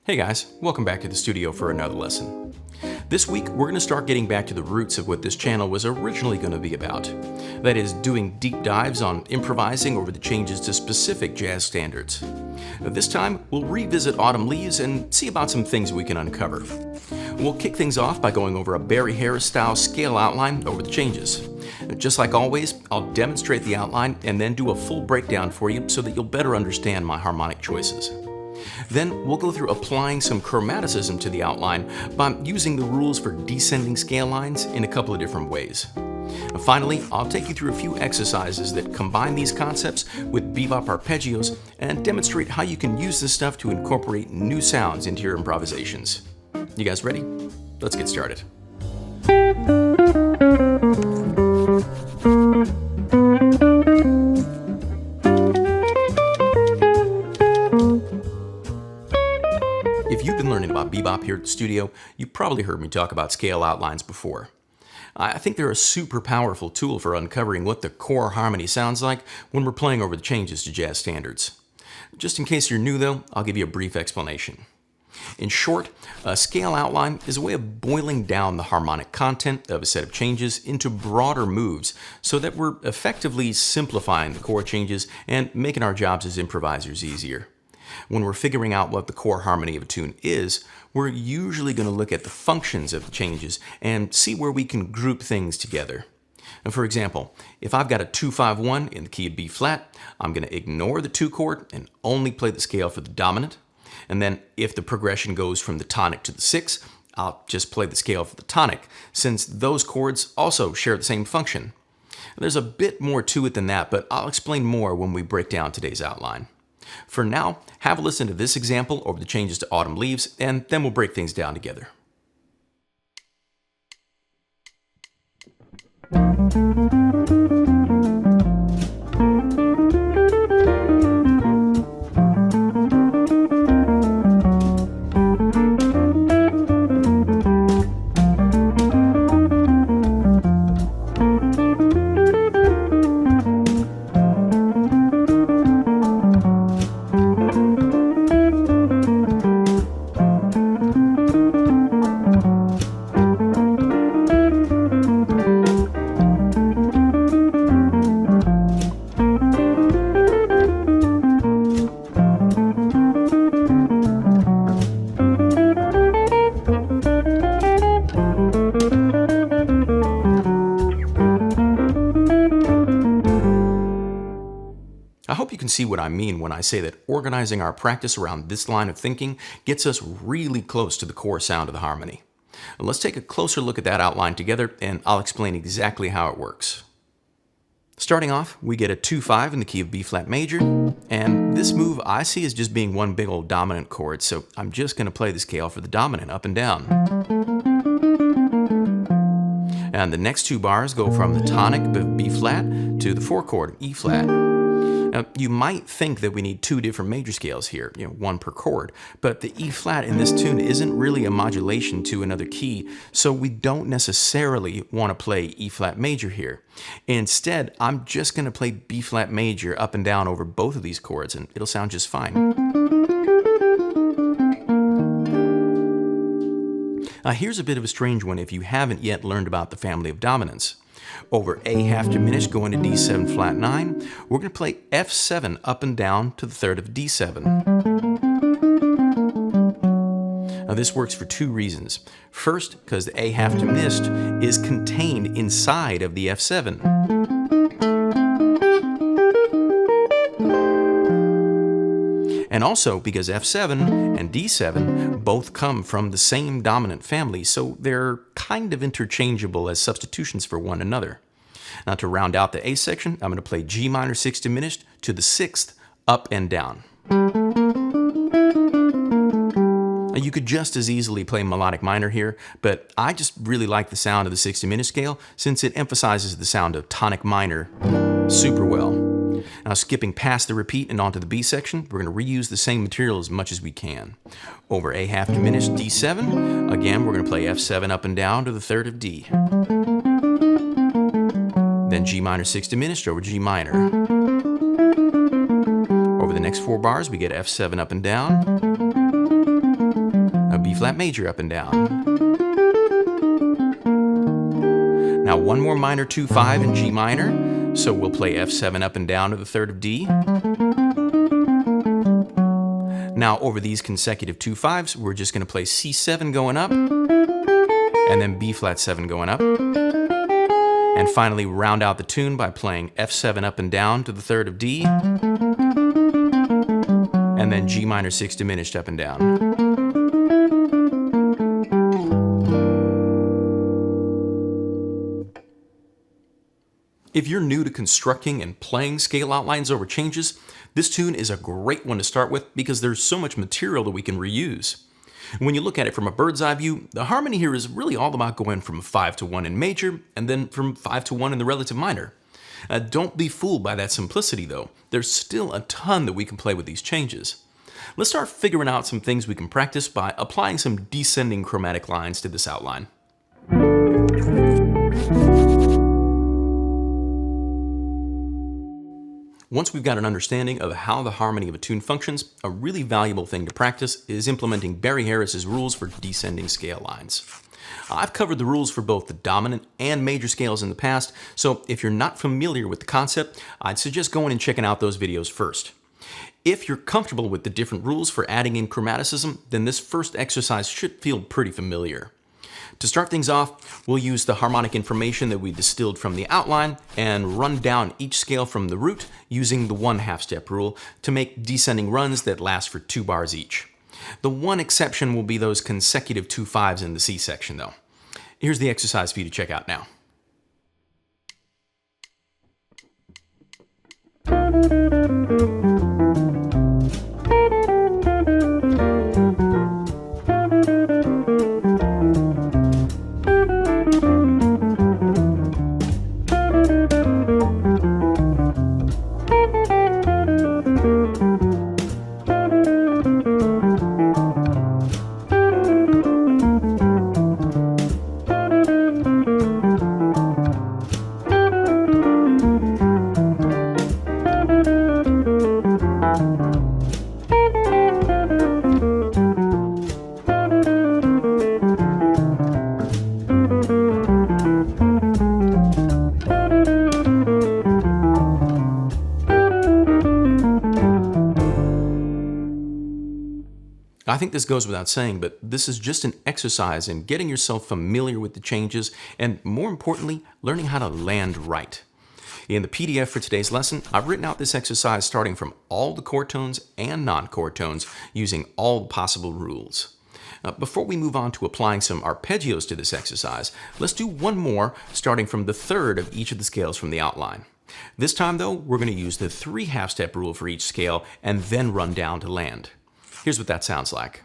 Hey guys, welcome back to the studio for another lesson. This week, we're going to start getting back to the roots of what this channel was originally going to be about. That is, doing deep dives on improvising over the changes to specific jazz standards. This time, we'll revisit Autumn Leaves and see about some things we can uncover. We'll kick things off by going over a Barry Harris-style scale outline over the changes. Just like always, I'll demonstrate the outline and then do a full breakdown for you so that you'll better understand my harmonic choices. Then we'll go through applying some chromaticism to the outline by using the rules for descending scale lines in a couple of different ways. Finally, I'll take you through a few exercises that combine these concepts with bebop arpeggios and demonstrate how you can use this stuff to incorporate new sounds into your improvisations. You guys ready? Let's get started. If you've been learning about bebop here at the studio, you've probably heard me talk about scale outlines before. I think they're a super powerful tool for uncovering what the core harmony sounds like when we're playing over the changes to jazz standards. Just in case you're new though, I'll give you a brief explanation. In short, a scale outline is a way of boiling down the harmonic content of a set of changes into broader moves so that we're effectively simplifying the chord changes and making our jobs as improvisers easier. When we're figuring out what the core harmony of a tune is, we're usually going to look at the functions of the changes and see where we can group things together. And for example, if I've got a 2-5-1 in the key of B flat, I'm going to ignore the 2 chord and only play the scale for the dominant. And then if the progression goes from the tonic to the 6, I'll just play the scale for the tonic, since those chords also share the same function. There's a bit more to it than that, but I'll explain more when we break down today's outline. For now, have a listen to this example over the changes to Autumn Leaves, and then we'll break things down together. I hope you can see what I mean when I say that organizing our practice around this line of thinking gets us really close to the core sound of the harmony. Let's take a closer look at that outline together, and I'll explain exactly how it works. Starting off, we get a 2-5 in the key of B flat major, and this move I see as just being one big old dominant chord, so I'm just going to play the scale for the dominant up and down. And the next 2 bars go from the tonic of B flat to the 4 chord E flat. Now, you might think that we need 2 different major scales here, one per chord, but the E flat in this tune isn't really a modulation to another key, so we don't necessarily want to play E flat major here. Instead, I'm just going to play B flat major up and down over both of these chords, and it'll sound just fine. Now, here's a bit of a strange one if you haven't yet learned about the family of dominants. Over A half diminished going to D7 flat 9, we're going to play F7 up and down to the 3rd of D7. Now this works for 2 reasons. First, because the A half diminished is contained inside of the F7. And also because F7 and D7 both come from the same dominant family, so they're kind of interchangeable as substitutions for one another. Now to round out the A section, I'm going to play G minor 6 diminished to the 6th, up and down. Now you could just as easily play melodic minor here, but I just really like the sound of the 6 diminished scale since it emphasizes the sound of tonic minor super well. Now skipping past the repeat and onto the B section, we're going to reuse the same material as much as we can. Over A half diminished D7, again we're going to play F7 up and down to the 3rd of D. Then G minor 6 diminished over G minor. Over the next 4 bars we get F7 up and down. flat major up and down. Now one more minor 2-5 in G minor, so we'll play F7 up and down to the third of D. Now over these consecutive 2-5s, we're just going to play C7 going up, and then B flat 7 going up. And finally round out the tune by playing F7 up and down to the third of D, and then G minor 6 diminished up and down. If you're new to constructing and playing scale outlines over changes, this tune is a great one to start with because there's so much material that we can reuse. When you look at it from a bird's eye view, the harmony here is really all about going from 5 to 1 in major and then from 5 to 1 in the relative minor. Don't be fooled by that simplicity though. There's still a ton that we can play with these changes. Let's start figuring out some things we can practice by applying some descending chromatic lines to this outline. Once we've got an understanding of how the harmony of a tune functions, a really valuable thing to practice is implementing Barry Harris's rules for descending scale lines. I've covered the rules for both the dominant and major scales in the past, so if you're not familiar with the concept, I'd suggest going and checking out those videos first. If you're comfortable with the different rules for adding in chromaticism, then this first exercise should feel pretty familiar. To start things off, we'll use the harmonic information that we distilled from the outline and run down each scale from the root using the 1/2 step rule to make descending runs that last for 2 bars each. The one exception will be those consecutive 2-5s in the C section though. Here's the exercise for you to check out now. I think this goes without saying, but this is just an exercise in getting yourself familiar with the changes and, more importantly, learning how to land right. In the PDF for today's lesson, I've written out this exercise starting from all the chord tones and non-chord tones using all the possible rules. Before we move on to applying some arpeggios to this exercise, let's do one more starting from the third of each of the scales from the outline. This time though, we're going to use the 3/2 step rule for each scale and then run down to land. Here's what that sounds like.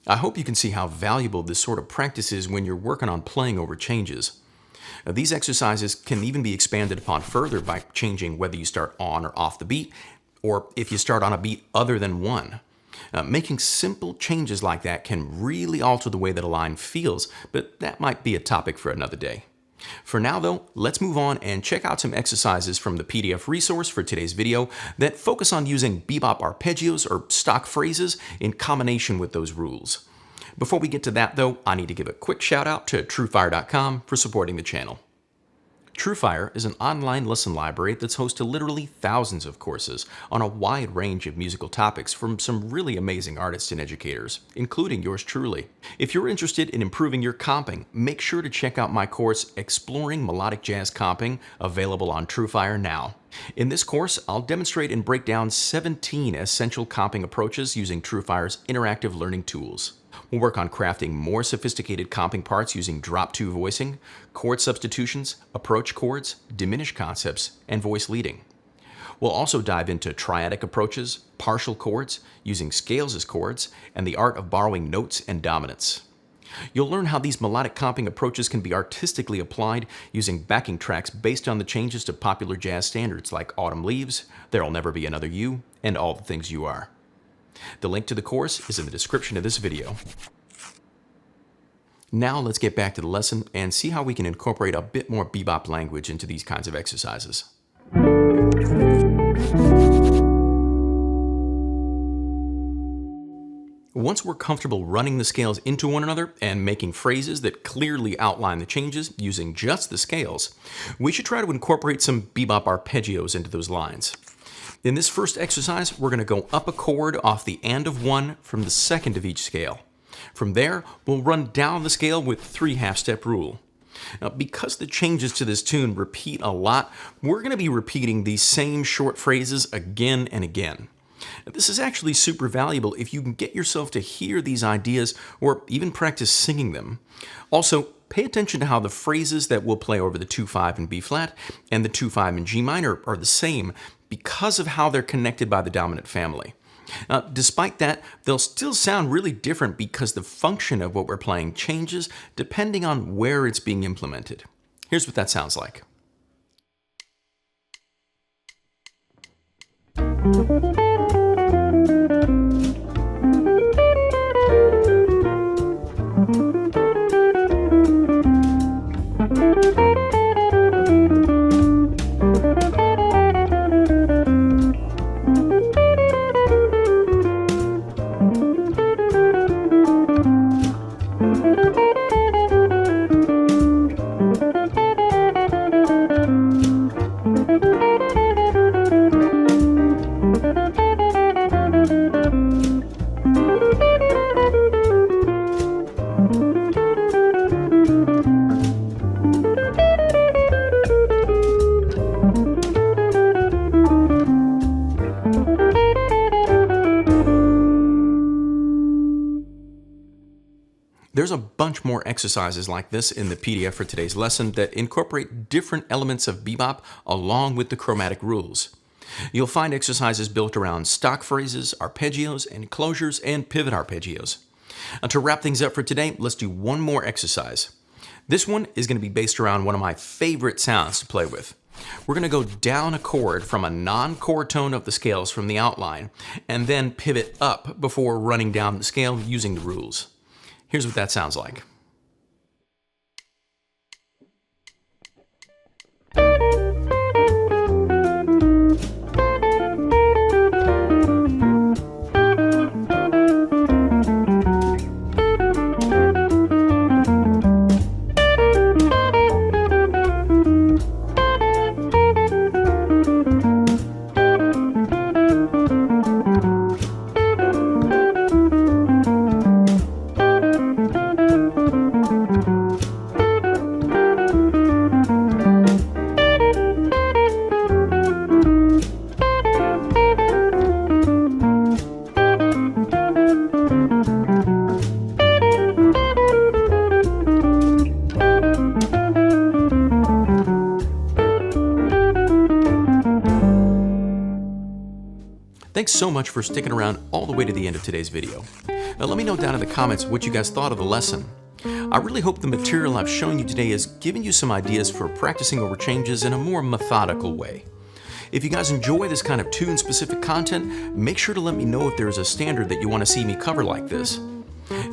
I hope you can see how valuable this sort of practice is when you're working on playing over changes. These exercises can even be expanded upon further by changing whether you start on or off the beat, or if you start on a beat other than one. Making simple changes like that can really alter the way that a line feels, but that might be a topic for another day. For now though, let's move on and check out some exercises from the PDF resource for today's video that focus on using bebop arpeggios or stock phrases in combination with those rules. Before we get to that though, I need to give a quick shout out to TRUEFIRE.com for supporting the channel. TRUEFIRE is an online lesson library that's host to literally thousands of courses on a wide range of musical topics from some really amazing artists and educators, including yours truly. If you're interested in improving your comping, make sure to check out my course, Exploring Melodic Jazz Comping, available on TRUEFIRE now. In this course, I'll demonstrate and break down 17 essential comping approaches using TRUEFIRE's interactive learning tools. We'll work on crafting more sophisticated comping parts using drop-two voicing, chord substitutions, approach chords, diminished concepts, and voice leading. We'll also dive into triadic approaches, partial chords, using scales as chords, and the art of borrowing notes and dominants. You'll learn how these melodic comping approaches can be artistically applied using backing tracks based on the changes to popular jazz standards like Autumn Leaves, There'll Never Be Another You, and All the Things You Are. The link to the course is in the description of this video. Now let's get back to the lesson and see how we can incorporate a bit more bebop language into these kinds of exercises. Once we're comfortable running the scales into one another and making phrases that clearly outline the changes using just the scales, we should try to incorporate some bebop arpeggios into those lines. In this first exercise, we're going to go up a chord off the and of one from the second of each scale. From there, we'll run down the scale with 3 half-step rule. Now, because the changes to this tune repeat a lot, we're going to be repeating these same short phrases again and again. This is actually super valuable if you can get yourself to hear these ideas or even practice singing them. Also, pay attention to how the phrases that we'll play over the 2-5 in B flat and the 2-5 in G minor are the same because of how they're connected by the dominant family. Despite that, they'll still sound really different because the function of what we're playing changes depending on where it's being implemented. Here's what that sounds like. There's a bunch more exercises like this in the PDF for today's lesson that incorporate different elements of bebop along with the chromatic rules. You'll find exercises built around stock phrases, arpeggios, and closures, and pivot arpeggios. To wrap things up for today, let's do one more exercise. This one is going to be based around one of my favorite sounds to play with. We're going to go down a chord from a non-chord tone of the scales from the outline, and then pivot up before running down the scale using the rules. Here's what that sounds like. Thanks so much for sticking around all the way to the end of today's video. Now let me know down in the comments what you guys thought of the lesson. I really hope the material I've shown you today has given you some ideas for practicing over changes in a more methodical way. If you guys enjoy this kind of tune-specific content, make sure to let me know if there is a standard that you want to see me cover like this.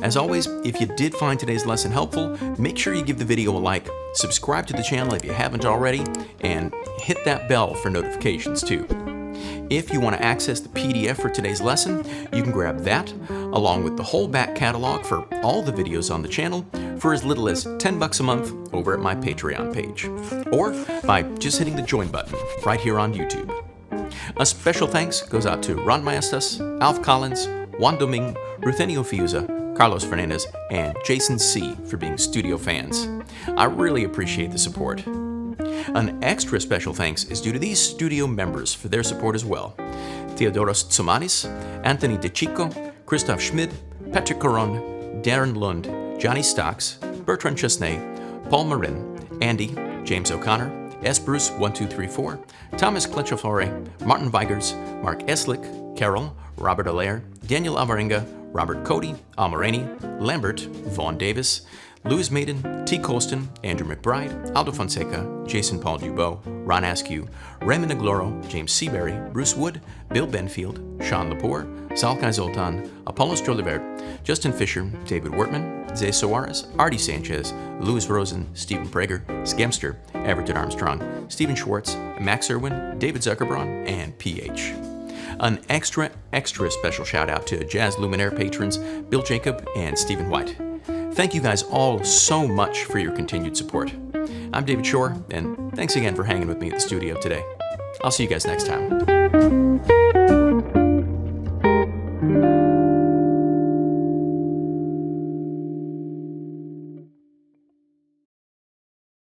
As always, if you did find today's lesson helpful, make sure you give the video a like, subscribe to the channel if you haven't already, and hit that bell for notifications too. If you want to access the PDF for today's lesson, you can grab that, along with the whole back catalog for all the videos on the channel, for as little as $10 a month over at my Patreon page, or by just hitting the join button right here on YouTube. A special thanks goes out to Ron Maestas, Alf Collins, Juan Domingue, Ruthenio Fiuza, Carlos Fernandez, and Jason C. for being studio fans. I really appreciate the support. An extra special thanks is due to these studio members for their support as well. Theodoros Tsoumanis, Anthony DeChico, Christoph Schmid, Patrick Coron, Darren Lund, Johnny Stocks, Bertrand Chesnay, Paul Marin, Andy, James O'Connor, S. Bruce 1234, Thomas Kletchofore, Martin Vigers, Mark Eslick, Carol, Robert Allaire, Daniel Alvarenga, Robert Cody, Almarini, Lambert, Vaughn Davis, Louis Maiden, T. Colston, Andrew McBride, Aldo Fonseca, Jason Paul Dubois, Ron Askew, Raymond Agloro, James Seabury, Bruce Wood, Bill Benfield, Sean Lepore, Salkai Zoltan, Apollos Jolivert, Justin Fisher, David Wortman, Zay Soares, Artie Sanchez, Louis Rosen, Stephen Prager, Skemster, Everton Armstrong, Stephen Schwartz, Max Irwin, David Zuckerbraun, and PH. An extra special shout out to Jazz Luminaire patrons Bill Jacob and Stephen White. Thank you guys all so much for your continued support. I'm David Shore, and thanks again for hanging with me at the studio today. I'll see you guys next time.